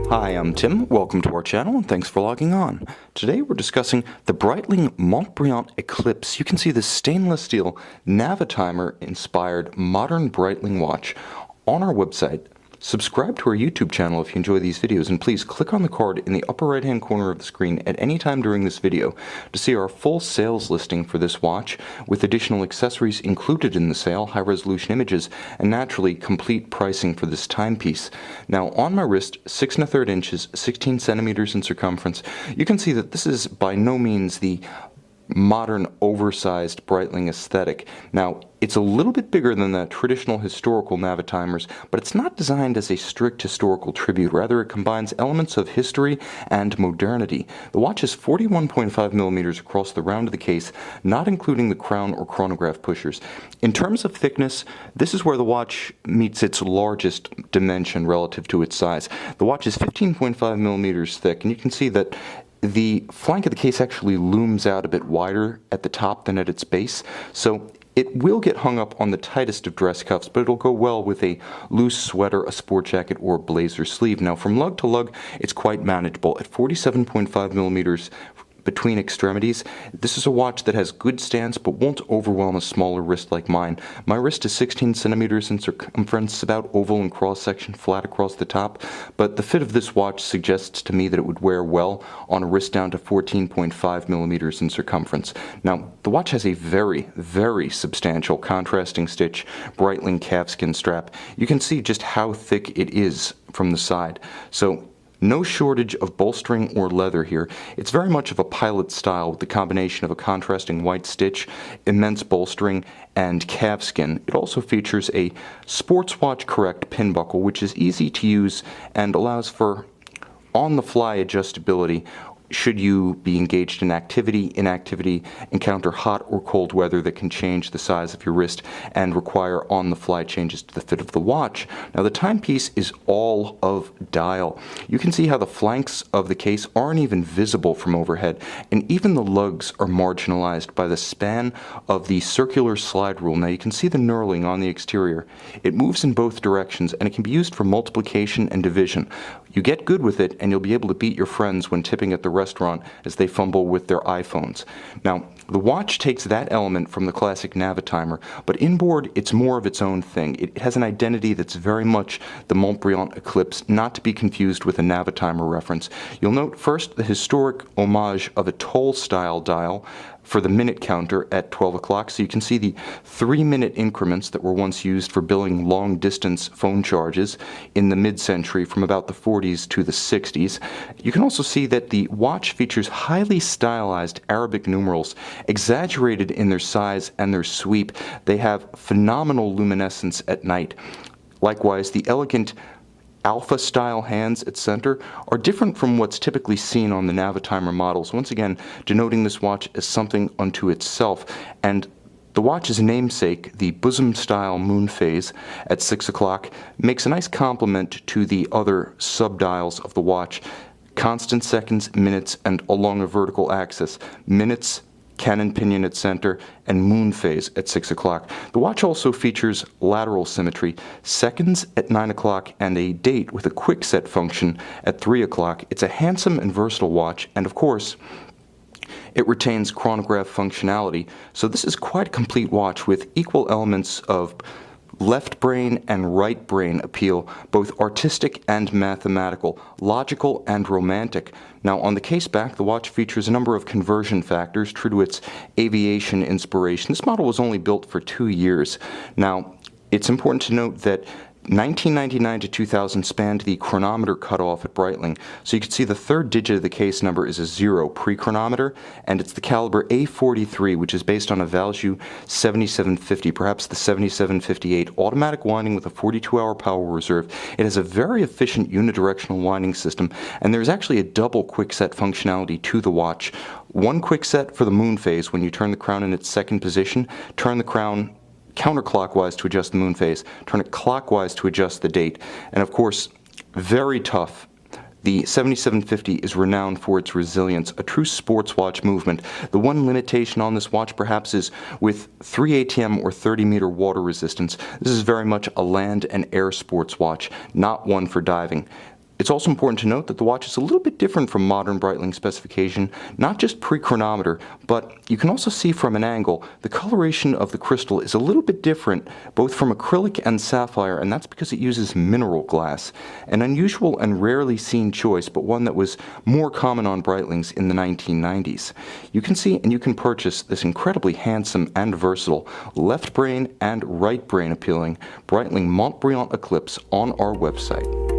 Hi, I'm Tim. Welcome to our channel and thanks for logging on. Today we're discussing the Breitling Montbrillant Eclipse. You can see this stainless steel Navitimer inspired modern Breitling watch on our website. Subscribe to our YouTube channel if you enjoy these videos, and please click on the card in the upper right hand corner of the screen at any time during this video to see our full sales listing for this watch with additional accessories included in the sale, high resolution images, and naturally complete pricing for this timepiece. Now on my wrist, 6 1/3 inches, 16 centimeters in circumference, you can see that this is by no means the modern oversized Breitling aesthetic. Now it's a little bit bigger than the traditional historical Navitimers, but it's not designed as a strict historical tribute. Rather, it combines elements of history and modernity. The watch is 41.5 millimeters across the round of the case, not including the crown or chronograph pushers. In terms of thickness, this is where the watch meets its largest dimension relative to its size. The watch is 15.5 millimeters thick, and you can see that the flank of the case actually looms out a bit wider at the top than at its base, so it will get hung up on the tightest of dress cuffs, but it'll go well with a loose sweater, a sport jacket, or a blazer sleeve. Now from lug to lug, it's quite manageable. At 47.5 millimeters between extremities, this is a watch that has good stance but won't overwhelm a smaller wrist like mine. My wrist is 16 centimeters in circumference, about oval in cross section, flat across the top, but the fit of this watch suggests to me that it would wear well on a wrist down to 14.5 millimeters in circumference. Now the watch has a very substantial contrasting stitch Breitling calfskin strap. You can see just how thick it is from the side. So no shortage of bolstering or leather here. It's very much of a pilot style with the combination of a contrasting white stitch, immense bolstering, and calfskin. It also features a sports watch correct pin buckle, which is easy to use and allows for on-the-fly adjustability should you be engaged in activity, inactivity, encounter hot or cold weather that can change the size of your wrist and require on-the-fly changes to the fit of the watch. Now the timepiece is all of dial. You can see how the flanks of the case aren't even visible from overhead, and even the lugs are marginalized by the span of the circular slide rule. Now you can see the knurling on the exterior. It moves in both directions, and it can be used for multiplication and division. You get good with it and you'll be able to beat your friends when tipping at the restaurant as they fumble with their iPhones. Now, the watch takes that element from the classic Navitimer, but inboard it's more of its own thing. It has an identity that's very much the Montbrillant Eclipse, not to be confused with a Navitimer reference. You'll note first the historic homage of a toll-style dial for the minute counter at 12 o'clock, so you can see the 3-minute increments that were once used for billing long-distance phone charges in the mid-century from about the 40s to the 60s. You can also see that the watch features highly stylized Arabic numerals, exaggerated in their size and their sweep. They have phenomenal luminescence at night. Likewise, the elegant alpha-style hands at center are different from what's typically seen on the Navitimer models, once again denoting this watch as something unto itself. And the watch's namesake, the bosom-style moon phase at 6 o'clock, makes a nice complement to the other subdials of the watch. Constant seconds, minutes, and along a vertical axis. Minutes, cannon pinion at center, and moon phase at 6 o'clock. The watch also features lateral symmetry, seconds at 9 o'clock, and a date with a quickset function at 3 o'clock. It's a handsome and versatile watch, and of course, it retains chronograph functionality. So this is quite a complete watch with equal elements of left brain and right brain appeal, both artistic and mathematical, logical and romantic. Now on the case back, the watch features a number of conversion factors true to its aviation inspiration. This model was only built for 2 years. Now it's important to note that 1999 to 2000 spanned the chronometer cutoff at Breitling, so you can see the third digit of the case number is a 0 pre-chronometer, and it's the caliber A43, which is based on a Valjoux 7750, perhaps the 7758, automatic winding with a 42-hour power reserve. It has a very efficient unidirectional winding system, and there's actually a double quickset functionality to the watch. One quickset for the moon phase when you turn the crown in its second position, turn the crown counterclockwise to adjust the moon phase, turn it clockwise to adjust the date, and of course, very tough. The 7750 is renowned for its resilience, a true sports watch movement. The one limitation on this watch perhaps is with 3 ATM or 30 meter water resistance. This is very much a land and air sports watch, not one for diving. It's also important to note that the watch is a little bit different from modern Breitling specification, not just pre-chronometer, but you can also see from an angle the coloration of the crystal is a little bit different, both from acrylic and sapphire, and that's because it uses mineral glass. An unusual and rarely seen choice, but one that was more common on Breitlings in the 1990s. You can see and you can purchase this incredibly handsome and versatile, left brain and right brain appealing Breitling Montbrillant Eclipse on our website.